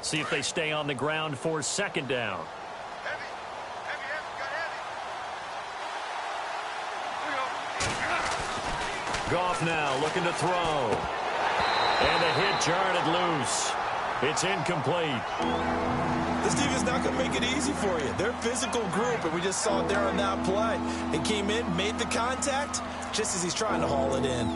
See if they stay on the ground for second down. Goff now looking to throw. And the hit jarred it loose. It's incomplete. This defense not going to make it easy for you. They're a physical group, and we just saw it there on that play. They came in, made the contact, just as he's trying to haul it in.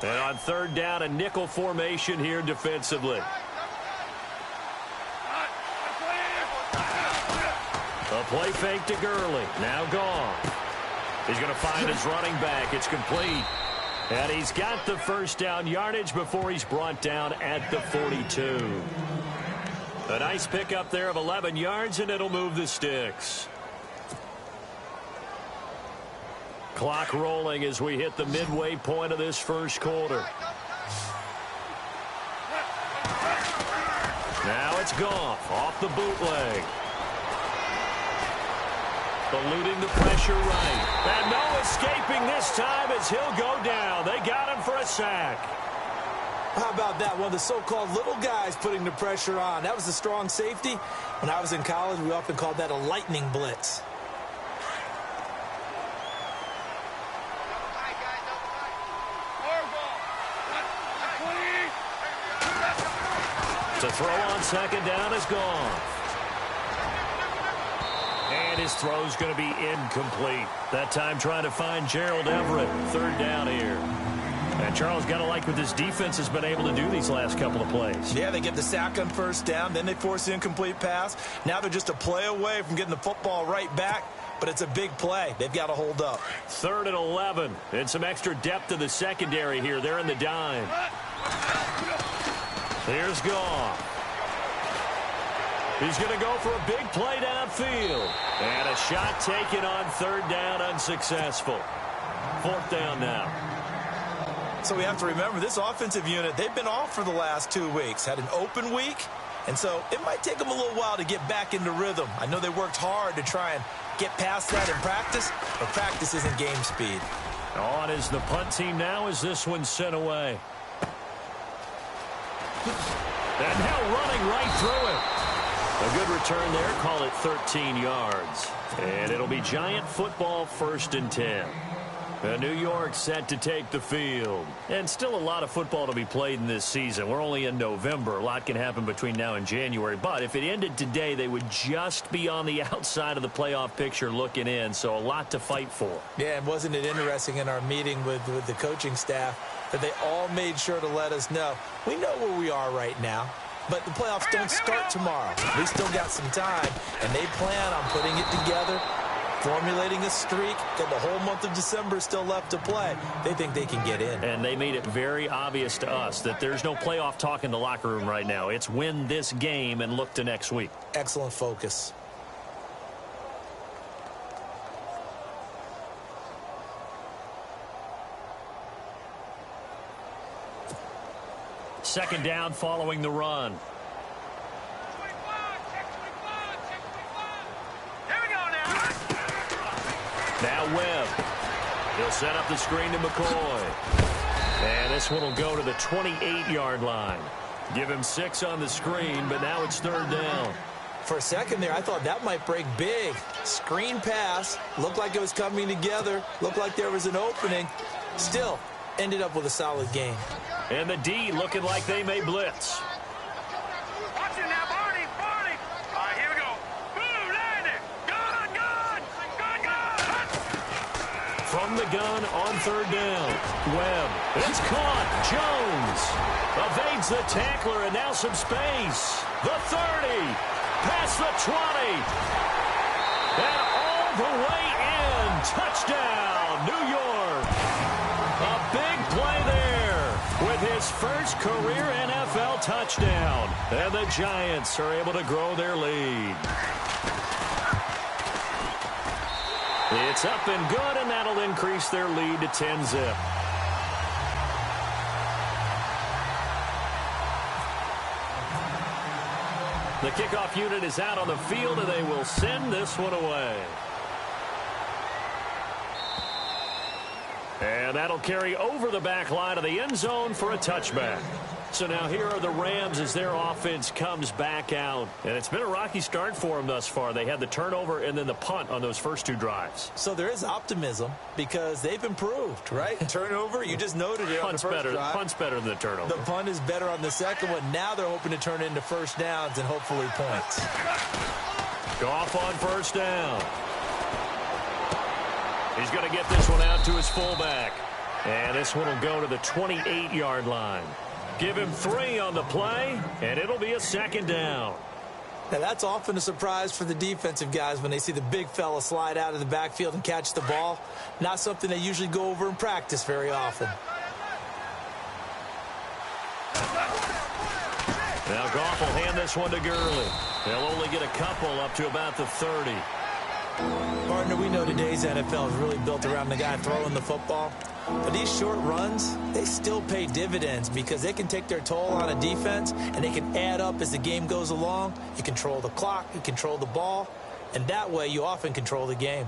And on third down, a nickel formation here defensively. A play fake to Gurley. Now Goff. He's going to find his running back. It's complete. And he's got the first down yardage before he's brought down at the 42. A nice pickup there of 11 yards, and it'll move the sticks. Clock rolling as we hit the midway point of this first quarter. Now it's Goff off the bootleg. Eluding the pressure right. And no escaping this time as he'll go down. They got him for a sack. How about that? One of the so-called little guys putting the pressure on. That was a strong safety. When I was in college, we often called that a lightning blitz. To throw on second down is gone. And his throw's going to be incomplete. That time trying to find Gerald Everett. Third down here. And Charles, got to like what this defense has been able to do these last couple of plays. Yeah, they get the sack on first down, then they force the incomplete pass. Now they're just a play away from getting the football right back, but it's a big play. They've got to hold up. 3rd and 11, and some extra depth to the secondary here. They're in the dime. Here's Goff. He's going to go for a big play downfield. And a shot taken on third down, unsuccessful. 4th down now. So we have to remember, this offensive unit, they've been off for the last 2 weeks. Had an open week, and so it might take them a little while to get back into rhythm. I know they worked hard to try and get past that in practice, but practice isn't game speed. On is the punt team now as this one's sent away. And now running right through it. A good return there, call it 13 yards. And it'll be Giant football, 1st and 10. New York set to take the field. And still a lot of football to be played in this season. We're only in November. A lot can happen between now and January. But if it ended today, they would just be on the outside of the playoff picture looking in. So a lot to fight for. Yeah, and wasn't it interesting in our meeting with the coaching staff that they all made sure to let us know, we know where we are right now, but the playoffs don't start tomorrow. We still got some time, and they plan on putting it together, formulating a streak. Got the whole month of December still left to play. They think they can get in. And they made it very obvious to us that there's no playoff talk in the locker room right now. It's win this game and look to next week. Excellent focus. Second down following the run. Now Webb. He'll set up the screen to McCoy. And this one will go to the 28-yard line. Give him 6 on the screen, but now it's 3rd down. For a second there, I thought that might break big. Screen pass. Looked like it was coming together. Looked like there was an opening. Still, ended up with a solid game. And the D looking like they may blitz. Watch it now, Barney. All right, here we go. Boom, land it. Gun. From the gun on 3rd down. Webb. It's caught. Jones evades the tackler, and now some space. The 30. Past the 20. And all the way in. Touchdown, New York. A big play there with his first career NFL touchdown. And the Giants are able to grow their lead. It's up and good, and that'll increase their lead to 10-zip. The kickoff unit is out on the field, and they will send this one away. And that'll carry over the back line of the end zone for a touchback. So now here are the Rams as their offense comes back out. And it's been a rocky start for them thus far. They had the turnover and then the punt on those first two drives. So there is optimism because they've improved, right? Turnover, you just noted it on the first drive. Punt's better than the turnover. The punt is better on the second one. Now they're hoping to turn it into first downs and hopefully points. Goff on first down. He's going to get this one out to his fullback. And this one will go to the 28-yard line. Give him 3 on the play, and it'll be a second down. Now, that's often a surprise for the defensive guys when they see the big fella slide out of the backfield and catch the ball. Not something they usually go over in practice very often. Now Goff will hand this one to Gurley. They'll only get a couple up to about the 30. Partner, we know today's NFL is really built around the guy throwing the football. But these short runs, they still pay dividends because they can take their toll on a defense and they can add up as the game goes along. You control the clock, you control the ball, and that way you often control the game.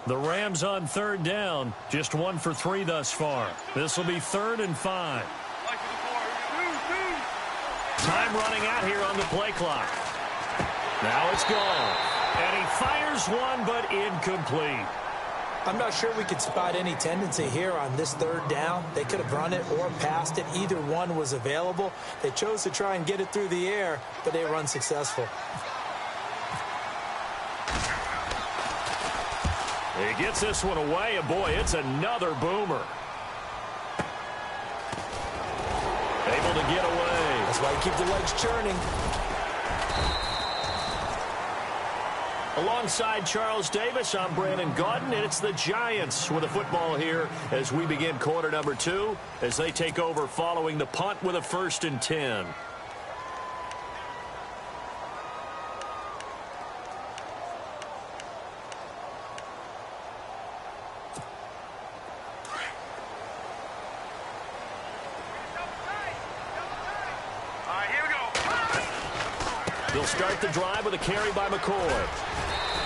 The Rams on third down, just 1 for 3 thus far. This will be 3rd and 5. Time running out here on the play clock. Now it's gone. And he fires one, but incomplete. I'm not sure we could spot any tendency here on this third down. They could have run it or passed it. Either one was available. They chose to try and get it through the air, but they were unsuccessful. He gets this one away, and boy, it's another boomer. Able to get away. That's why you keep the legs churning. Alongside Charles Davis, I'm Brandon Gaudin, and it's the Giants with the football here as we begin quarter number 2 as they take over following the punt with a 1st and 10. They'll start the drive with a carry by McCoy.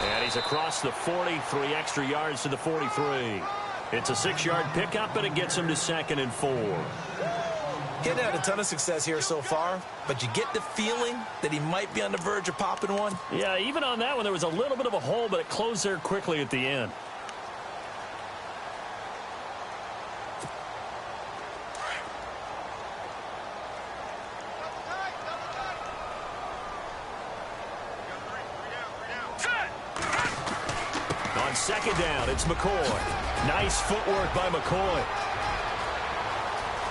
And he's across the 40, 3 extra yards to the 43. It's a 6-yard pickup, and it gets him to 2nd and 4. Getting had a ton of success here so far, but you get the feeling that he might be on the verge of popping one. Yeah, even on that one, there was a little bit of a hole, but it closed there quickly at the end. On 2nd down, it's McCoy. Nice footwork by McCoy.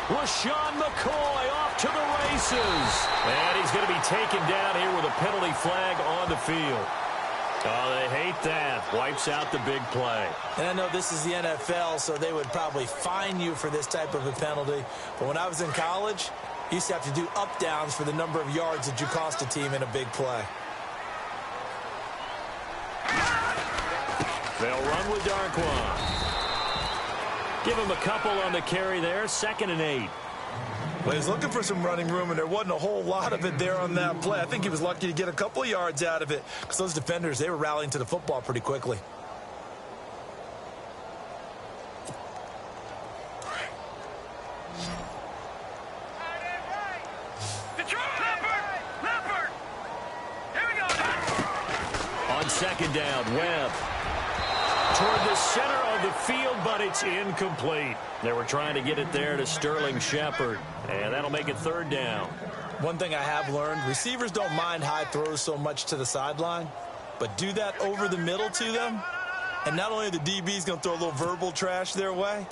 LaShawn McCoy off to the races. And he's going to be taken down here with a penalty flag on the field. Oh, they hate that. Wipes out the big play. And I know this is the NFL, so they would probably fine you for this type of a penalty. But when I was in college, you used to have to do up-downs for the number of yards that you cost a team in a big play. They'll run with Darquan. Give him a couple on the carry there. 2nd and 8. Well, he was looking for some running room, and there wasn't a whole lot of it there on that play. I think he was lucky to get a couple of yards out of it because those defenders, they were rallying to the football pretty quickly. On 2nd down, Webb. Toward the center of the field, but it's incomplete. They were trying to get it there to Sterling Shepard, and that'll make it 3rd down. One thing I have learned, receivers don't mind high throws so much to the sideline, but do that over the middle to them, and not only are the DBs going to throw a little verbal trash their way,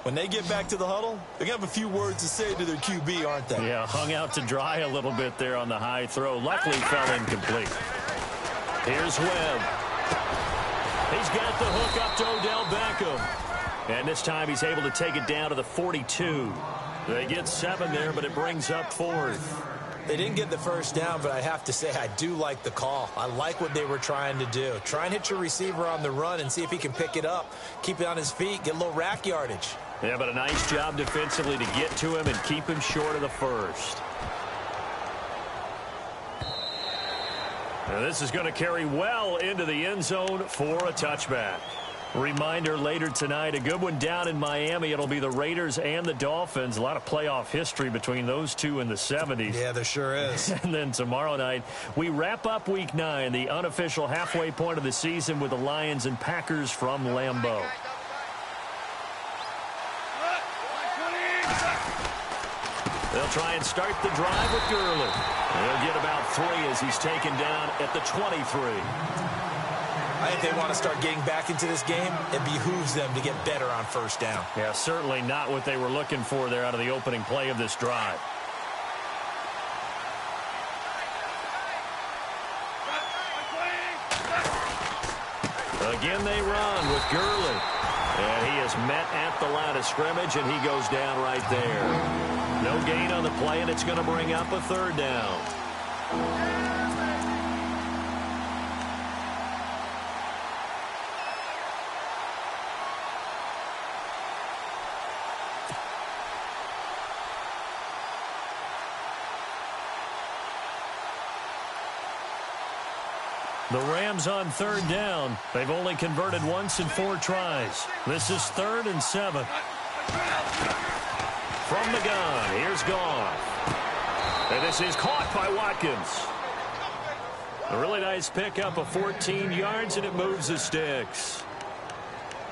when they get back to the huddle, they're going to have a few words to say to their QB, aren't they? Yeah, hung out to dry a little bit there on the high throw. Luckily, fell incomplete. Here's Webb. He's got the hook up to Odell Beckham. And this time he's able to take it down to the 42. They get 7 there, but it brings up 4th. They didn't get the first down, but I have to say I do like the call. I like what they were trying to do. Try and hit your receiver on the run and see if he can pick it up, keep it on his feet, get a little rack yardage. Yeah, but a nice job defensively to get to him and keep him short of the first. Now this is going to carry well into the end zone for a touchback. Reminder later tonight, a good one down in Miami. It'll be the Raiders and the Dolphins. A lot of playoff history between those two in the 70s. Yeah, there sure is. And then tomorrow night, we wrap up Week 9, the unofficial halfway point of the season with the Lions and Packers from Lambeau. They'll try and start the drive with Gurley. They'll get about 3 as he's taken down at the 23. I think they want to start getting back into this game. It behooves them to get better on first down. Yeah, certainly not what they were looking for there out of the opening play of this drive. Again, they run with Gurley. And he is met at the line of scrimmage, and he goes down right there. No gain on the play, and it's going to bring up a third down. The Rams on third down. They've only converted once in 4 tries. This is 3rd and 7. From the gun, here's Goff. And this is caught by Watkins. A really nice pickup of 14 yards, and it moves the sticks.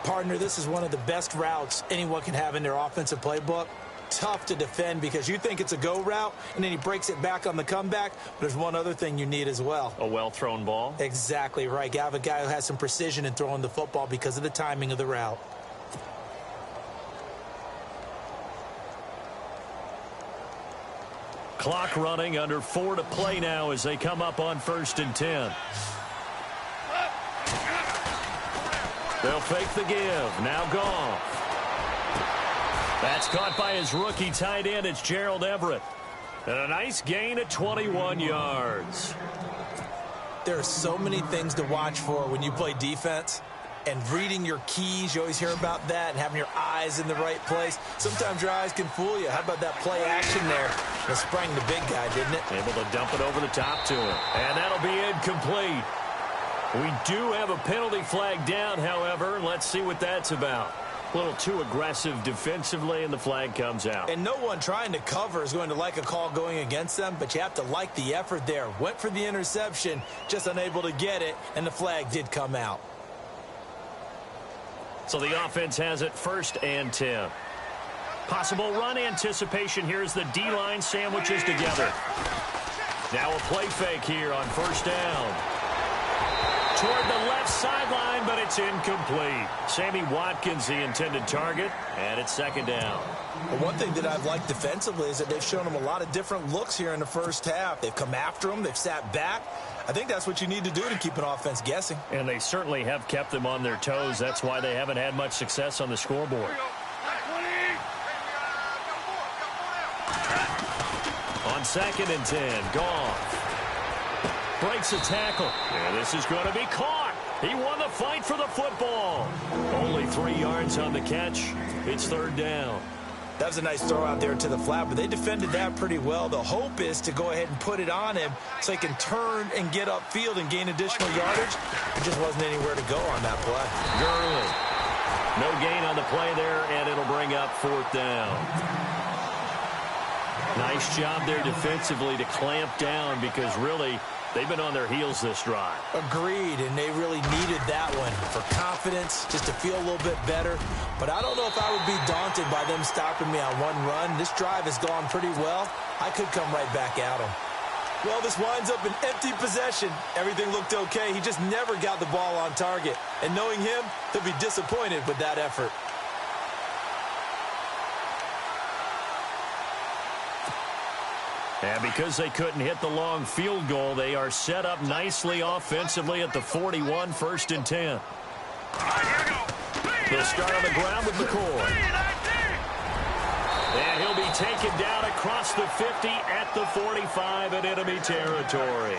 Partner, this is one of the best routes anyone can have in their offensive playbook. Tough to defend because you think it's a go route, and then he breaks it back on the comeback. But there's one other thing you need as well. A well-thrown ball? Exactly right. You have a guy who has some precision in throwing the football because of the timing of the route. Clock running, under 4 to play now as they come up on 1st and 10. They'll fake the give. Now Goff. That's caught by his rookie tight end. It's Gerald Everett. And a nice gain at 21 yards. There are so many things to watch for when you play defense. And reading your keys, you always hear about that, and having your eyes in the right place. Sometimes your eyes can fool you. How about that play action there? It sprang the big guy, didn't it? Able to dump it over the top to him. And that'll be incomplete. We do have a penalty flag down, however. Let's see what that's about. A little too aggressive defensively, and the flag comes out. And no one trying to cover is going to like a call going against them, but you have to like the effort there. Went for the interception, just unable to get it, and the flag did come out. So the offense has it 1st and 10. Possible run anticipation here as the D-line sandwiches together. Now a play fake here on 1st down. Toward the left sideline, but it's incomplete. Sammy Watkins, the intended target, and it's 2nd down. Well, one thing that I've liked defensively is that they've shown them a lot of different looks here in the first half. They've come after them. They've sat back. I think that's what you need to do to keep an offense guessing. And they certainly have kept them on their toes. That's why they haven't had much success on the scoreboard. On 2nd and 10, Goff. Breaks a tackle. And this is going to be caught. He won the fight for the football. Only 3 yards on the catch. It's 3rd down. That was a nice throw out there to the flat, but they defended that pretty well. The hope is to go ahead and put it on him so he can turn and get upfield and gain additional yardage. There just wasn't anywhere to go on that play. Gurley. No gain on the play there, and it'll bring up 4th down. Nice job there defensively to clamp down because really they've been on their heels this drive. Agreed, and they really needed that one for confidence, just to feel a little bit better. But I don't know if I would be daunted by them stopping me on one run. This drive has gone pretty well. I could come right back at them. Well, this winds up an empty possession. Everything looked okay. He just never got the ball on target. And knowing him, he'll be disappointed with that effort. And because they couldn't hit the long field goal, they are set up nicely offensively at the 41, 1st and 10. All right, here we go. They'll start on the ground with McCoy. And he'll be taken down across the 50 at the 45 in enemy territory.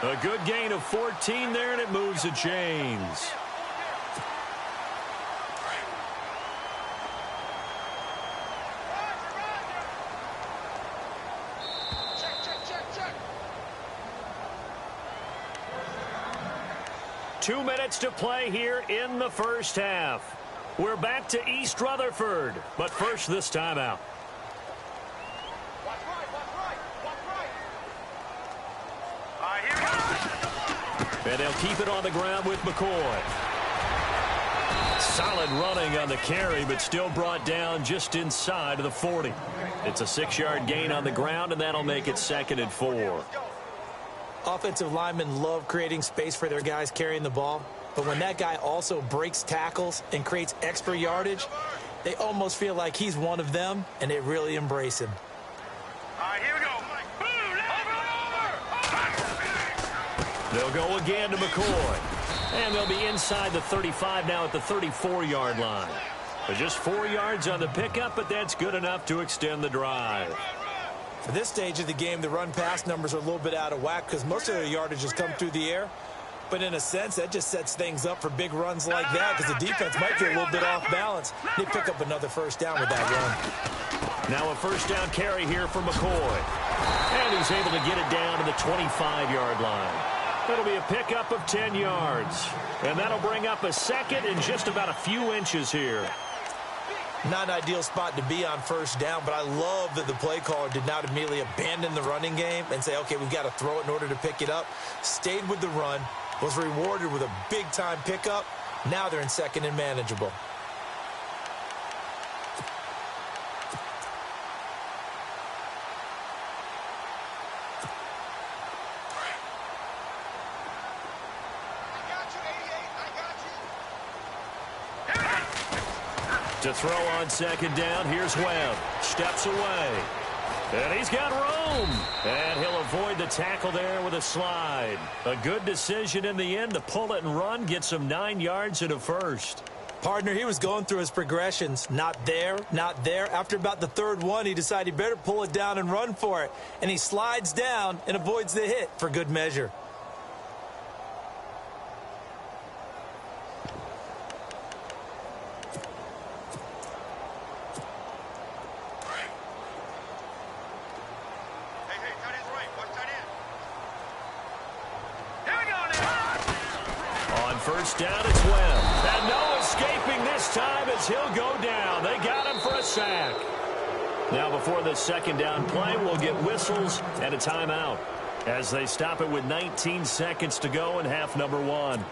A good gain of 14 there, and it moves the chains. Check. 2 minutes to play here in the first half. We're back to East Rutherford, but first this timeout. Watch right. Here we go. And they'll keep it on the ground with McCoy. Solid running on the carry, but still brought down just inside of the 40. It's a 6-yard gain on the ground, and that'll make it 2nd and 4. Offensive linemen love creating space for their guys carrying the ball. But when that guy also breaks tackles and creates extra yardage, they almost feel like he's one of them, and they really embrace him. All right, here we go. Over. They'll go again to McCoy. And they'll be inside the 35 now at the 34-yard line. But just 4 yards on the pickup, but that's good enough to extend the drive. For this stage of the game, the run-pass numbers are a little bit out of whack because most of their yardage has come through the air. But in a sense, that just sets things up for big runs like that because the defense might be a little bit off balance. They pick up another first down with that run. Now a first down carry here for McCoy. And he's able to get it down to the 25-yard line. It'll be a pickup of 10 yards. And that'll bring up a 2nd and just about a few inches here. Not an ideal spot to be on first down, but I love that the play caller did not immediately abandon the running game and say, okay, we've got to throw it in order to pick it up. Stayed with the run, was rewarded with a big-time pickup. Now they're in 2nd and manageable. To throw on 2nd down, here's Webb. Steps away. And he's got room. And he'll avoid the tackle there with a slide. A good decision in the end to pull it and run. Gets him 9 yards and a first. Partner, he was going through his progressions. Not there, not there. After about the 3rd one, he decided he better pull it down and run for it. And he slides down and avoids the hit for good measure. First down, it's Webb. And no escaping this time as he'll go down. They got him for a sack. Now before the 2nd down play, we'll get whistles and a timeout as they stop it with 19 seconds to go in half number 1.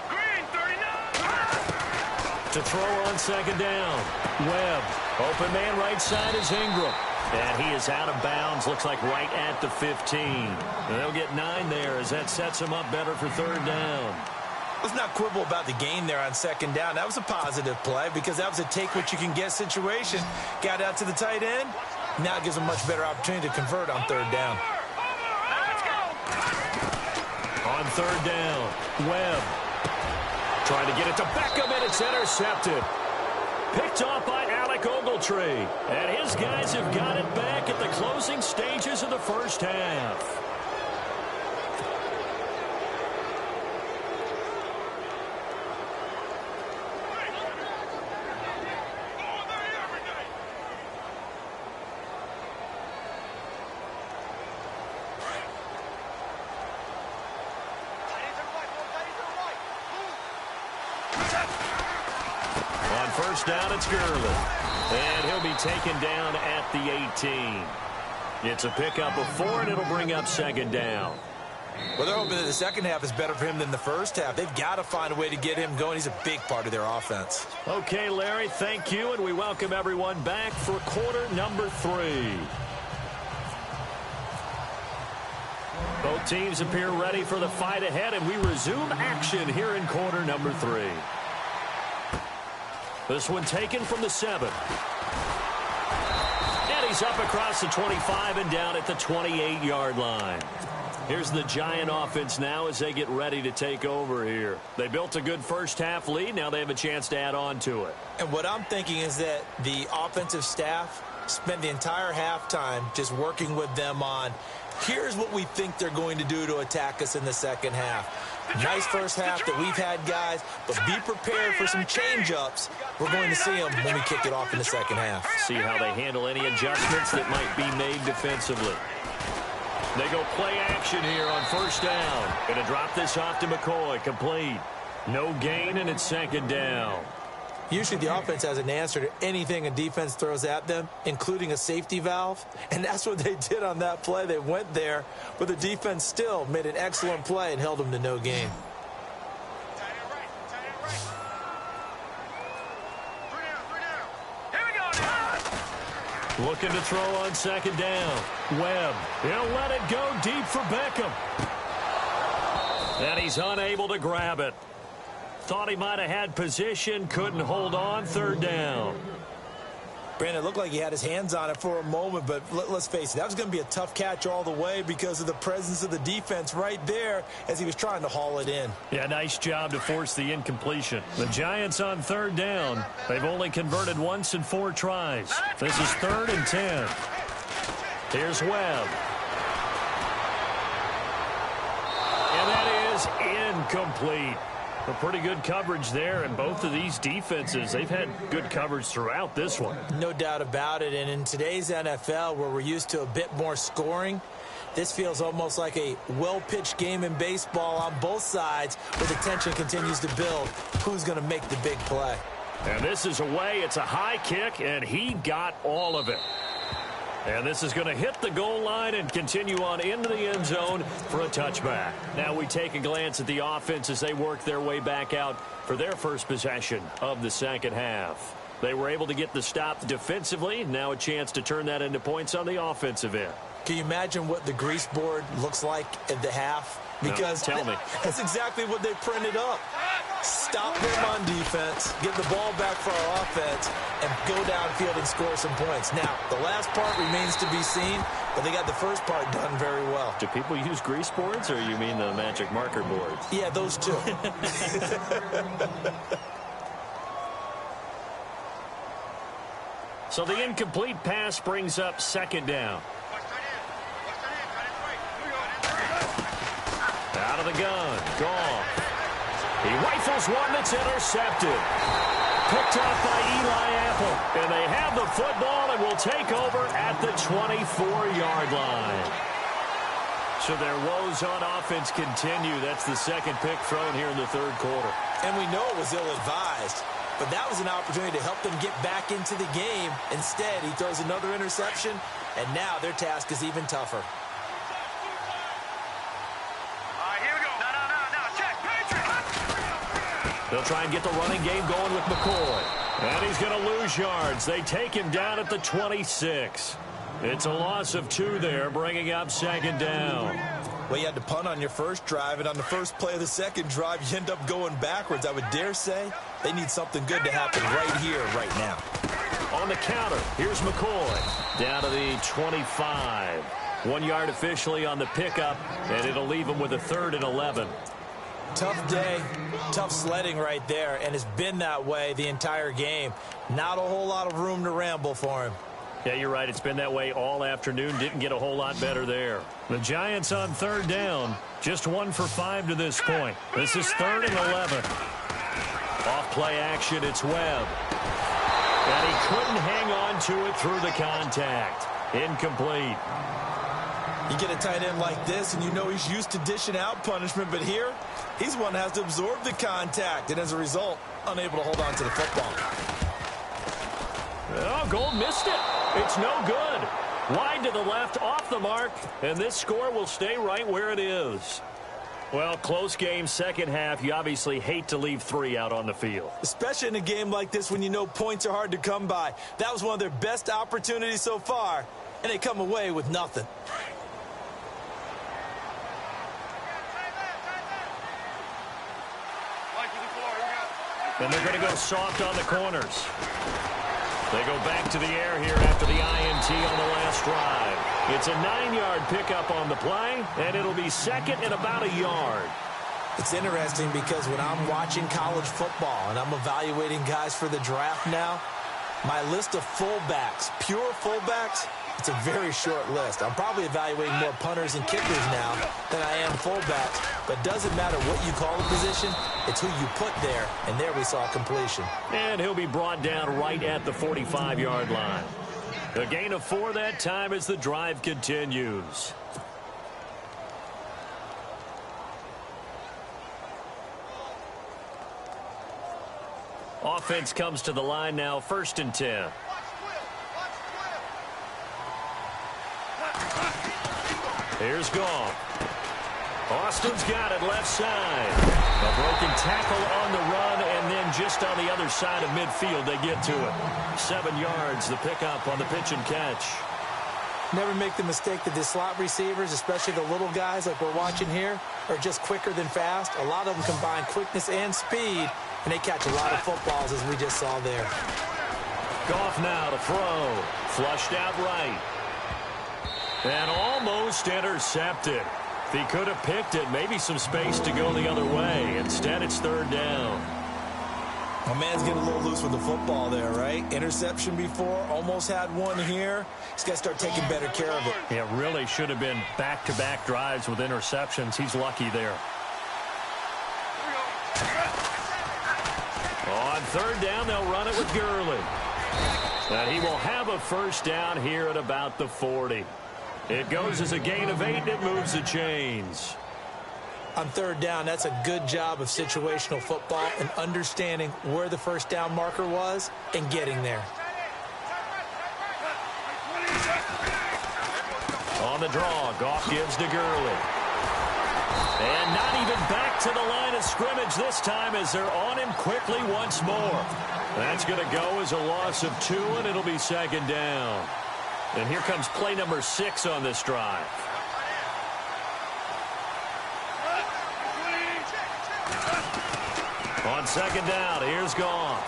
Green, 39. To throw on 2nd down. Webb. Open man right side is Ingram. And he is out of bounds, looks like right at the 15. And they'll get 9 there as that sets him up better for 3rd down. Let's not quibble about the gain there on 2nd down. That was a positive play because that was a take-what-you-can-get situation. Got out to the tight end. Now it gives a much better opportunity to convert on 3rd down. On 3rd down, Webb. Trying to get it to Beckham, and it's intercepted. Picked off by Alec Ogletree. And his guys have got it back at the closing stages of the first half. On first down, it's Gurley. And he'll be taken down at the 18. It's a pickup of 4, and it'll bring up 2nd down. Well, they're hoping that the second half is better for him than the first half. They've got to find a way to get him going. He's a big part of their offense. Okay, Larry, thank you, and we welcome everyone back for quarter number 3. Both teams appear ready for the fight ahead, and we resume action here in quarter number 3. This one taken from the 7. And he's up across the 25 and down at the 28-yard line. Here's the Giant offense now as they get ready to take over here. They built a good first-half lead. Now they have a chance to add on to it. And what I'm thinking is that the offensive staff spent the entire halftime just working with them on, here's what we think they're going to do to attack us in the second half. Nice first half that we've had, guys, but be prepared for some change-ups. We're going to see them when we kick it off in the second half. See how they handle any adjustments that might be made defensively. They go play action here on first down. Going to drop this off to McCoy. Complete. No gain, and it's second down. Usually the offense has an answer to anything a defense throws at them, including a safety valve. And that's what they did on that play. They went there, but the defense still made an excellent play and held them to no gain. Looking to throw on second down. Webb. He'll let it go deep for Beckham. And he's unable to grab it. Thought he might have had position. Couldn't hold on. Third down. Brandon, it looked like he had his hands on it for a moment, but let's face it, that was going to be a tough catch all the way because of the presence of the defense right there as he was trying to haul it in. Yeah, nice job to force the incompletion. The Giants on third down. They've only converted once in 4 tries. This is 3rd and 10. Here's Webb. And that is incomplete. A pretty good coverage there, and both of these defenses, they've had good coverage throughout this one. No doubt about it, and in today's NFL, where we're used to a bit more scoring, this feels almost like a well-pitched game in baseball on both sides, where the tension continues to build. Who's going to make the big play? And this is away. It's a high kick, and he got all of it. And this is going to hit the goal line and continue on into the end zone for a touchback. Now we take a glance at the offense as they work their way back out for their first possession of the second half. They were able to get the stop defensively. Now a chance to turn that into points on the offensive end. Can you imagine what the grease board looks like at the half? Because no, tell me. That's exactly what they printed up. Stop them on defense, get the ball back for our offense, and go downfield and score some points. Now, the last part remains to be seen, but they got the first part done very well. Do people use grease boards, or you mean the magic marker boards? Yeah, those two. So the incomplete pass brings up second down. Out of the gun. Gone. He rifles one that's intercepted. Picked up by Eli Apple. And they have the football and will take over at the 24-yard line. So their woes on offense continue. That's the second pick thrown here in the third quarter. And we know it was ill-advised. But that was an opportunity to help them get back into the game. Instead, he throws another interception, and now their task is even tougher. They'll try and get the running game going with McCoy. And he's going to lose yards. They take him down at the 26. It's a loss of 2 there, bringing up second down. Well, you had to punt on your first drive, and on the first play of the second drive, you end up going backwards. I would dare say they need something good to happen right here, right now. On the counter, here's McCoy. Down to the 25. 1 yard officially on the pickup, and it'll leave him with a 3rd and 11. Tough day, tough sledding right there, and it's been that way the entire game. Not a whole lot of room to ramble for him. Yeah, you're right. It's been that way all afternoon. Didn't get a whole lot better there. The Giants on third down. Just 1 for 5 to this point. This is 3rd and 11. Off play action, it's Webb. And he couldn't hang on to it through the contact. Incomplete. You get a tight end like this, and you know he's used to dishing out punishment, but here, he's one that has to absorb the contact, and as a result, unable to hold on to the football. Oh, Gold missed it. It's no good. Wide to the left, off the mark, and this score will stay right where it is. Well, close game, second half. You obviously hate to leave 3 out on the field. Especially in a game like this when you know points are hard to come by. That was one of their best opportunities so far, and they come away with nothing. And they're going to go soft on the corners. They go back to the air here after the INT on the last drive. It's a 9-yard pickup on the play, and it'll be second and about a yard. It's interesting because when I'm watching college football and I'm evaluating guys for the draft now, my list of fullbacks, pure fullbacks, it's a very short list. I'm probably evaluating more punters and kickers now than I am fullbacks. But it doesn't matter what you call a position, it's who you put there. And there we saw completion. And he'll be brought down right at the 45-yard line. A gain of 4 that time as the drive continues. Offense comes to the line now, 1st and 10. Here's Goff. Austin's got it left side. A broken tackle on the run, and then just on the other side of midfield, they get to it. 7 yards, the pickup on the pitch and catch. Never make the mistake that the slot receivers, especially the little guys like we're watching here, are just quicker than fast. A lot of them combine quickness and speed, and they catch a lot of footballs, as we just saw there. Goff now to throw. Flushed out right. And almost intercepted. If he could have picked it, maybe some space to go the other way. Instead, it's 3rd down. My man's getting a little loose with the football there, right? Interception before, almost had one here. He's got to start taking better care of it. Yeah, really should have been back-to-back drives with interceptions. He's lucky there. On 3rd down, they'll run it with Gurley. And he will have a 1st down here at about the 40. It goes as a gain of 8, and it moves the chains. On 3rd down, that's a good job of situational football and understanding where the 1st down marker was and getting there. On the draw, Goff gives to Gurley. And not even back to the line of scrimmage this time as they're on him quickly once more. That's going to go as a loss of 2, and it'll be 2nd down. And here comes play number 6 on this drive. On 2nd down, here's Goff.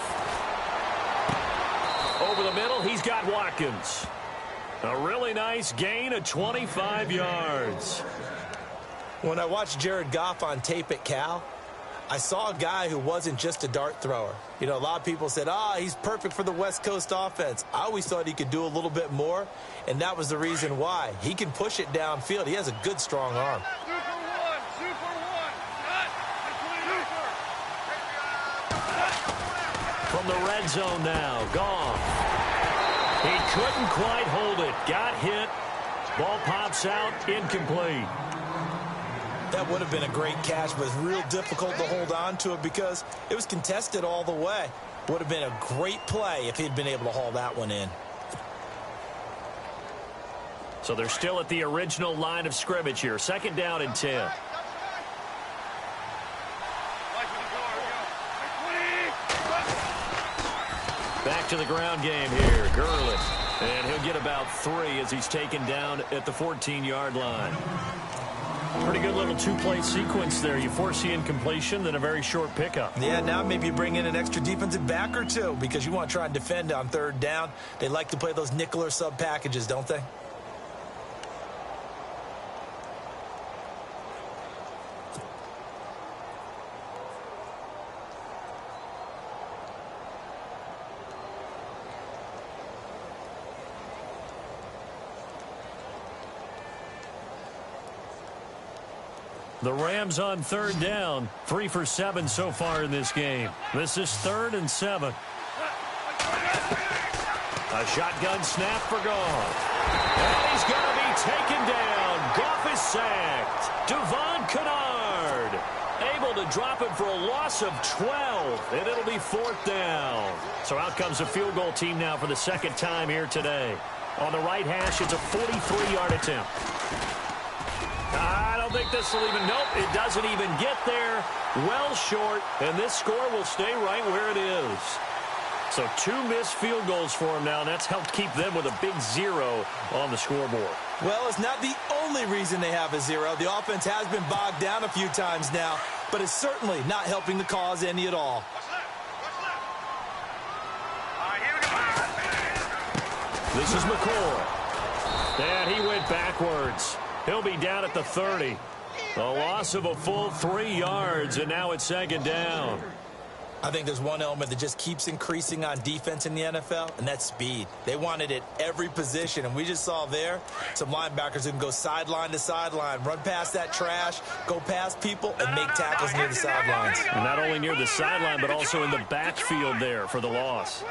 Over the middle, he's got Watkins. A really nice gain of 25 yards. When I watched Jared Goff on tape at Cal, I saw a guy who wasn't just a dart thrower. You know, a lot of people said, he's perfect for the West Coast offense. I always thought he could do a little bit more, and that was the reason why. He can push it downfield. He has a good, strong arm. From the red zone now, Goff. He couldn't quite hold it. Got hit. Ball pops out, incomplete. That would have been a great catch, but it's real difficult to hold on to it because it was contested all the way. Would have been a great play if he'd been able to haul that one in. So they're still at the original line of scrimmage here. 2nd down and 10. Back to the ground game here. Gurley. And he'll get about 3 as he's taken down at the 14-yard line. Pretty good little 2-play sequence there. You force the incompletion, then a very short pickup. Yeah, now maybe you bring in an extra defensive back or 2 because you want to try and defend on 3rd down. They like to play those nickel or sub packages, don't they? The Rams on 3rd down. 3 for 7 so far in this game. This is 3rd and 7. A shotgun snap for Goff. And he's going to be taken down. Goff is sacked. Devon Kennard able to him for a loss of 12, and it'll be 4th down. So out comes the field goal team now for the 2nd time here today. On the right hash, it's a 43-yard attempt. I don't think this will even, nope, it doesn't even get there. Well short, and this score will stay right where it is. So 2 missed field goals for him now, and that's helped keep them with a big 0 on the scoreboard. Well, it's not the only reason they have a 0. The offense has been bogged down a few times now, but it's certainly not helping the cause any at all. All right, here we go. This is McCoy. And he went backwards. He'll be down at the 30. A loss of a full 3 yards, and now it's second down. I think there's one element that just keeps increasing on defense in the NFL, and that's speed. They want it at every position, and we just saw there some linebackers who can go sideline to sideline, run past that trash, go past people, and make tackles near the sidelines. And not only near the sideline, but also in the backfield there for the loss.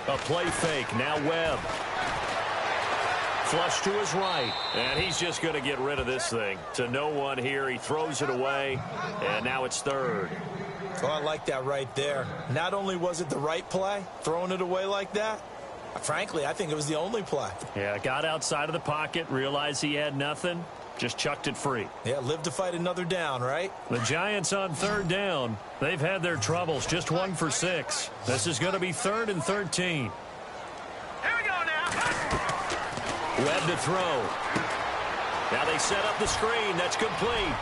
A play fake. Now Webb. Flush to his right, and he's just going to get rid of this thing. To no one here, he throws it away, and now it's third. Oh, I like that right there. Not only was it the right play, throwing it away like that, frankly, I think it was the only play. Yeah, got outside of the pocket, realized he had nothing, just chucked it free. Yeah, live to fight another down, right? The Giants on third down. They've had their troubles, just 1 for 6. This is going to be 3rd and 13. Here we go now. Webb to throw. Now they set up the screen. That's complete.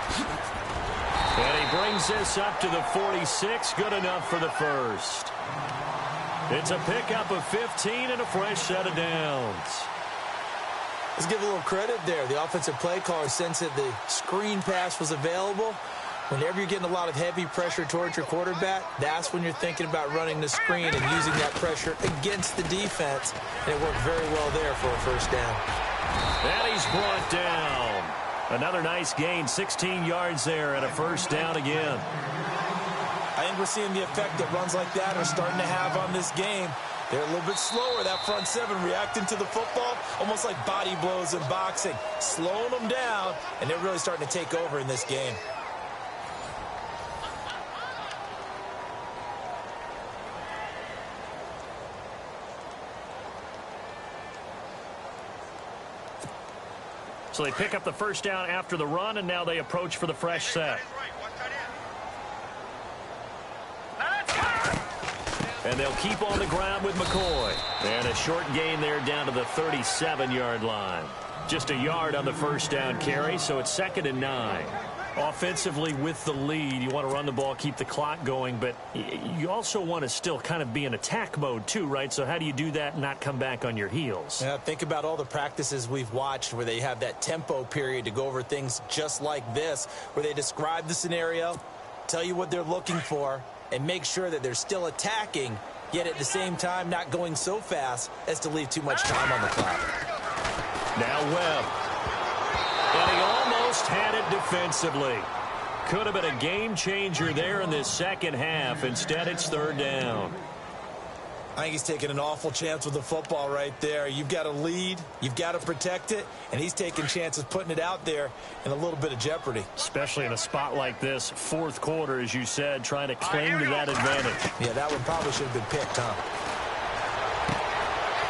And he brings this up to the 46. Good enough for the first. It's a pickup of 15 and a fresh set of downs. Let's give a little credit there. The offensive play caller sensed that the screen pass was available. Whenever you're getting a lot of heavy pressure towards your quarterback, that's when you're thinking about running the screen and using that pressure against the defense. And it worked very well there for a first down. And he's brought down. Another nice gain, 16 yards there and a first down again. I think we're seeing the effect that runs like that are starting to have on this game. They're a little bit slower, that front seven, reacting to the football, almost like body blows in boxing, slowing them down, and they're really starting to take over in this game. So they pick up the first down after the run, and now they approach for the fresh set. And they'll keep on the ground with McCoy. And a short gain there down to the 37-yard line. Just a yard on the first down carry, so it's 2nd and 9. Offensively with the lead, you want to run the ball, keep the clock going, but you also want to still kind of be in attack mode too, right? So how do you do that and not come back on your heels? Yeah, think about all the practices we've watched where they have that tempo period to go over things just like this, where they describe the scenario, tell you what they're looking for, and make sure that they're still attacking, yet at the same time not going so fast as to leave too much time on the clock. Now Webb. And he almost had it defensively. Could have been a game changer there in this second half. Instead, it's 3rd down. I think he's taking an awful chance with the football right there. You've got to lead, you've got to protect it, and he's taking chances putting it out there in a little bit of jeopardy. Especially in a spot like this, 4th quarter, as you said, trying to cling to that advantage. Yeah, that one probably should have been picked, huh?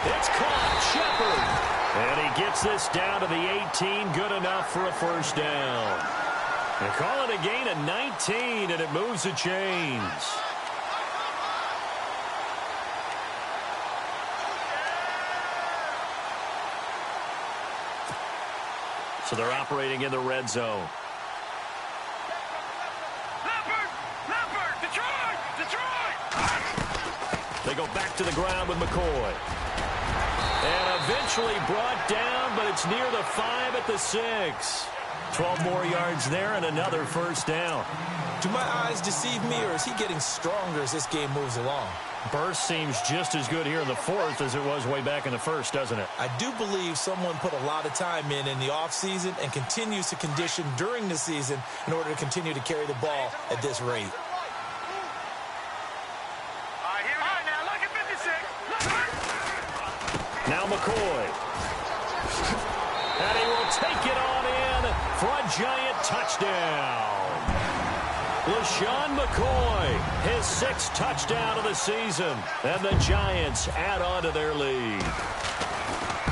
It's caught. Shepard. And he gets this down to the 18. Good enough for a first down. They call it a gain of 19, and it moves the chains. So they're operating in the red zone. Leopard, Detroit! They go back to the ground with McCoy. And eventually brought down, but it's near the 5 at the 6. 12 more yards there and another first down. Do my eyes deceive me, or is he getting stronger as this game moves along? Burst seems just as good here in the 4th as it was way back in the 1st, doesn't it? I do believe someone put a lot of time in the offseason and continues to condition during the season in order to continue to carry the ball at this rate. Now McCoy. And he will take it on in for a giant touchdown. LaShawn McCoy, his 6th touchdown of the season. And the Giants add on to their lead.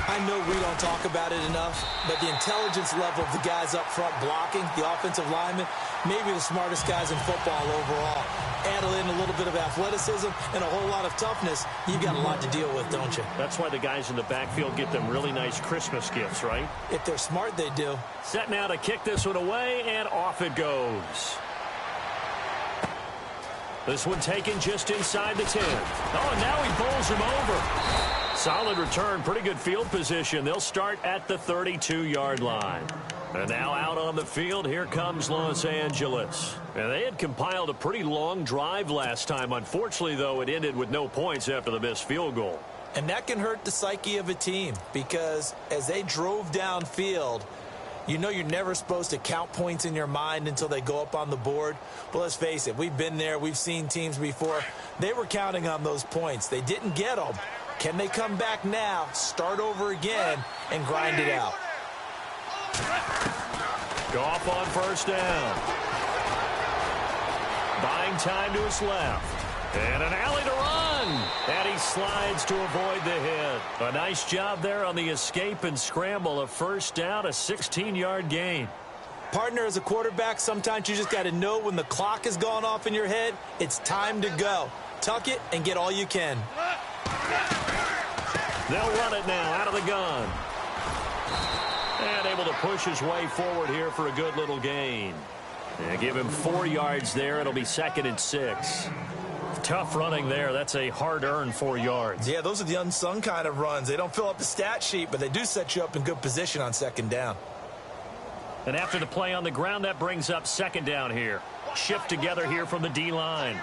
I know we don't talk about it enough, but the intelligence level of the guys up front blocking, the offensive linemen, maybe the smartest guys in football overall. Add in a little bit of athleticism and a whole lot of toughness, you've got a lot to deal with, don't you? That's why the guys in the backfield get them really nice Christmas gifts, right? If they're smart, they do. Set now to kick this one away, and off it goes. This one taken just inside the 10. Oh, and now he bowls him over. Solid return, pretty good field position. They'll start at the 32-yard line. And now out on the field, here comes Los Angeles. And they had compiled a pretty long drive last time. Unfortunately, though, it ended with no points after the missed field goal. And that can hurt the psyche of a team because as they drove downfield, you know you're never supposed to count points in your mind until they go up on the board. But let's face it, we've been there. We've seen teams before. They were counting on those points. They didn't get them. Can they come back now, start over again, and grind it out? Goff on first down. Buying time to his left. And an alley to run. And he slides to avoid the hit. A nice job there on the escape and scramble. A first down, a 16-yard gain. Partner, as a quarterback, sometimes you just got to know when the clock has gone off in your head, it's time to go. Tuck it and get all you can. They'll run it now out of the gun. And able to push his way forward here for a good little gain. And give him 4 yards there. It'll be 2nd and 6. Tough running there. That's a hard-earned 4 yards. Yeah, those are the unsung kind of runs. They don't fill up the stat sheet, but they do set you up in good position on 2nd down. And after the play on the ground, that brings up 2nd down here. Shift together here from the D-line.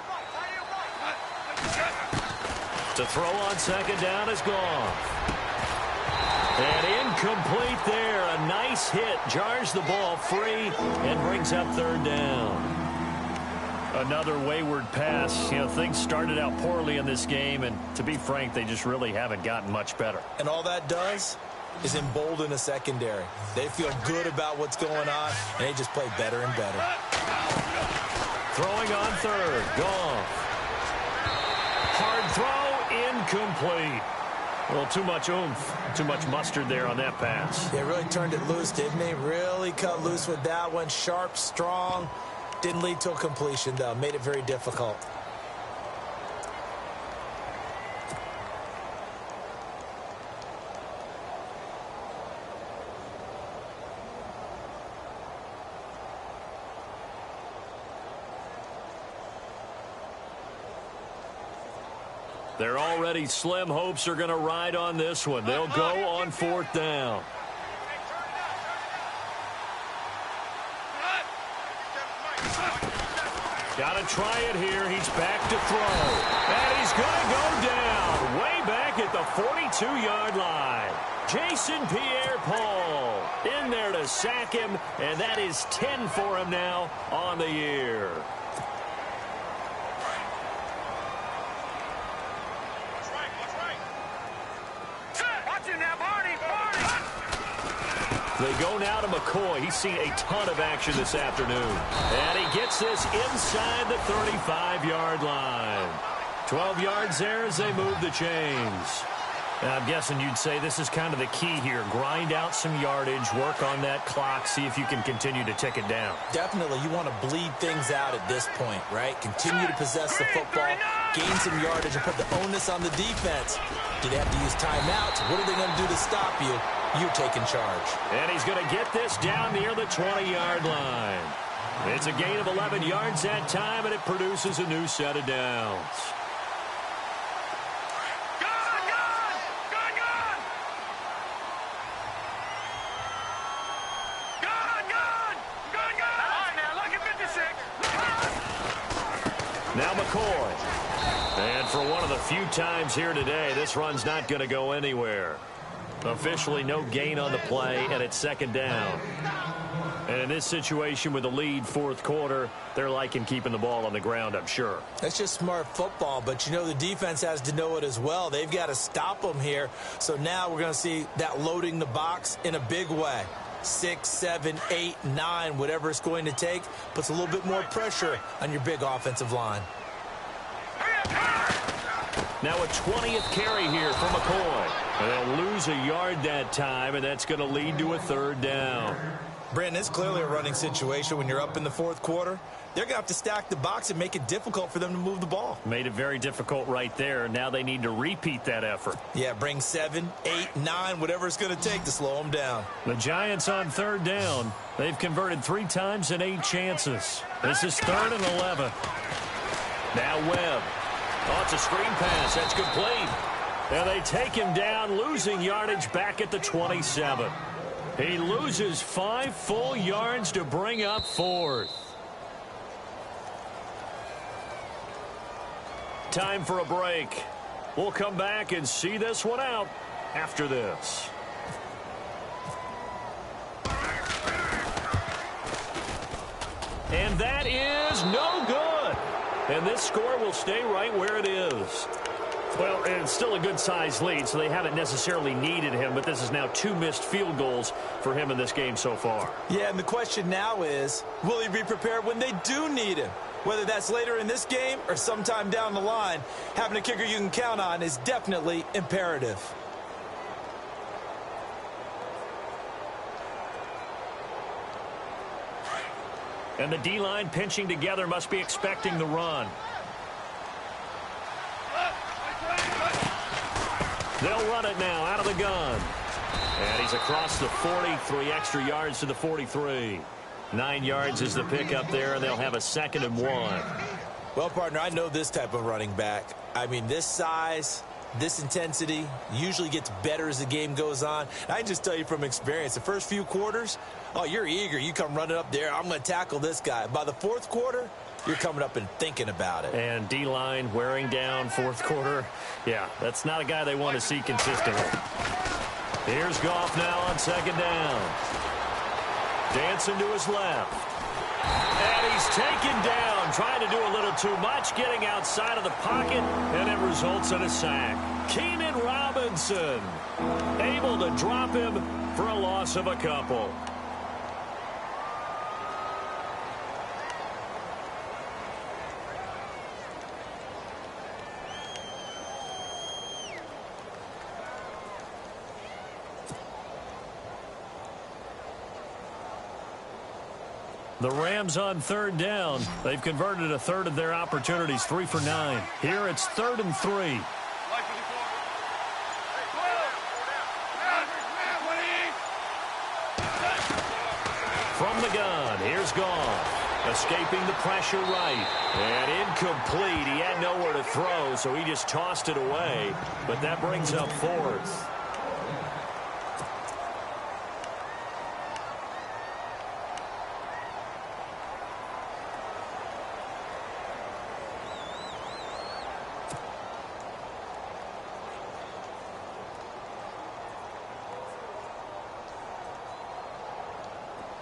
To throw on 2nd down is Goff. And incomplete there. A nice hit. Jars the ball free and brings up 3rd down. Another wayward pass. You know, things started out poorly in this game, and to be frank, they just really haven't gotten much better. And all that does is embolden a secondary. They feel good about what's going on, and they just play better and better. Throwing on 3rd. Goff. Hard throw. Incomplete. Well, too much oomph, too much mustard there on that pass. They really turned it loose, didn't they? Really cut loose with that one. Sharp, strong. Didn't lead to a completion, though. Made it very difficult. Their already slim hopes are going to ride on this one. They'll go on 4th down. Got to try it here. He's back to throw. And he's going to go down way back at the 42-yard line. Jason Pierre-Paul in there to sack him, and that is 10 for him now on the year. They go now to McCoy. He's seen a ton of action this afternoon. And he gets this inside the 35-yard line. 12 yards there as they move the chains. Now, I'm guessing you'd say this is kind of the key here. Grind out some yardage, work on that clock, see if you can continue to tick it down. Definitely. You want to bleed things out at this point, right? Continue to possess the football, gain some yardage, and put the onus on the defense. Do they have to use timeouts? What are they going to do to stop you? You're taking charge. And he's going to get this down near the 20-yard line. It's a gain of 11 yards that time, and it produces a new set of downs. Now McCoy. And for one of the few times here today, this run's not going to go anywhere. Officially no gain on the play, and it's 2nd down. And in this situation with the lead 4th quarter, they're liking keeping the ball on the ground, I'm sure. That's just smart football, but you know the defense has to know it as well. They've got to stop them here. So now we're going to see that loading the box in a big way. 6, 7, 8, 9, whatever it's going to take, puts a little bit more pressure on your big offensive line. Now a 20th carry here for McCoy. And they'll lose a yard that time, and that's going to lead to a 3rd down. Brandon, it's clearly a running situation when you're up in the 4th quarter. They're going to have to stack the box and make it difficult for them to move the ball. Made it very difficult right there. Now they need to repeat that effort. Yeah, bring 7, 8, 9, whatever it's going to take to slow them down. The Giants on 3rd down. They've converted 3 times in 8 chances. This is 3rd and 11. Now Webb. Oh, it's a screen pass. That's complete. And they take him down, losing yardage back at the 27. He loses 5 full yards to bring up 4th. Time for a break. We'll come back and see this one out after this. And that is no good. And this score will stay right where it is. Well, it's still a good-sized lead, so they haven't necessarily needed him, but this is now 2 missed field goals for him in this game so far. Yeah, and the question now is, will he be prepared when they do need him? Whether that's later in this game or sometime down the line, having a kicker you can count on is definitely imperative. And the D-line pinching together must be expecting the run. They'll run it now out of the gun. And he's across the 40, 3 extra yards to the 43. 9 yards is the pickup there, and they'll have a 2nd and 1. Well, partner, I know this type of running back. I mean, this size, this intensity usually gets better as the game goes on. And I can just tell you from experience, the first few quarters, oh, you're eager. You come running up there, I'm going to tackle this guy. By the 4th quarter, you're coming up and thinking about it. And D-line wearing down 4th quarter. Yeah, that's not a guy they want to see consistently. Here's Goff now on 2nd down. Dancing to his left. And he's taken down, trying to do a little too much, getting outside of the pocket, and it results in a sack. Keenan Robinson able to drop him for a loss of a couple. The Rams on 3rd down. They've converted a third of their opportunities, 3 for 9. Here it's 3rd and 3. From the gun, here's Goff. Escaping the pressure right. And incomplete. He had nowhere to throw, so he just tossed it away. But that brings up 4th.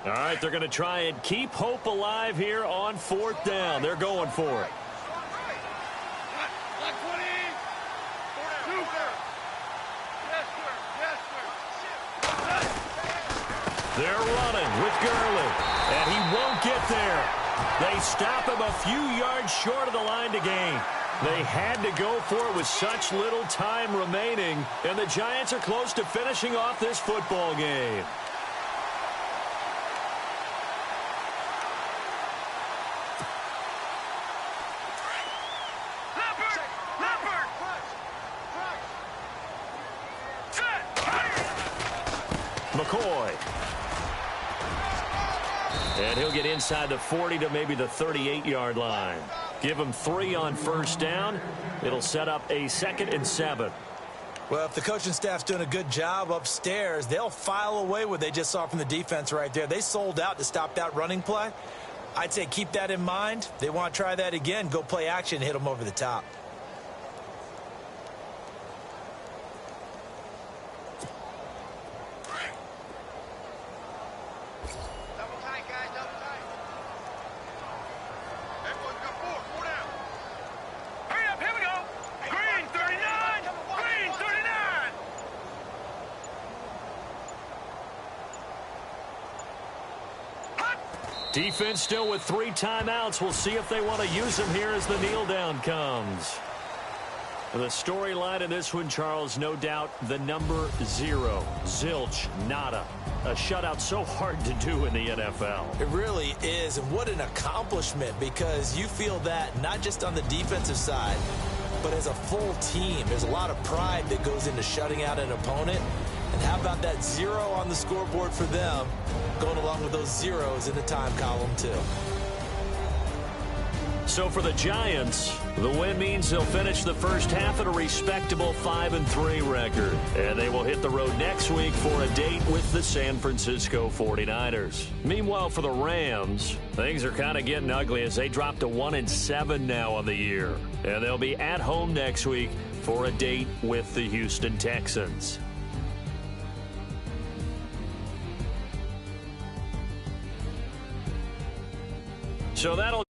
All right, they're going to try and keep hope alive here on 4th down. They're going for it. They're running with Gurley, and he won't get there. They stop him a few yards short of the line to gain. They had to go for it with such little time remaining, and the Giants are close to finishing off this football game. McCoy. And he'll get inside the 40 to maybe the 38-yard line. Give him 3 on 1st down. It'll set up a 2nd and 7. Well, if the coaching staff's doing a good job upstairs, they'll file away what they just saw from the defense right there. They sold out to stop that running play. I'd say keep that in mind. They want to try that again. Go play action, hit them over the top. Defense still with 3 timeouts. We'll see if they want to use them here as the kneel down comes. The storyline in this one, Charles, no doubt the number 0. Zilch, nada. A shutout so hard to do in the NFL. It really is, and what an accomplishment, because you feel that not just on the defensive side, but as a full team. There's a lot of pride that goes into shutting out an opponent. And how about that 0 on the scoreboard for them, going along with those zeros in the time column, too. So for the Giants, the win means they'll finish the first half at a respectable 5-3 record. And they will hit the road next week for a date with the San Francisco 49ers. Meanwhile, for the Rams, things are kind of getting ugly as they drop to 1-7 now on the year. And they'll be at home next week for a date with the Houston Texans. So that'll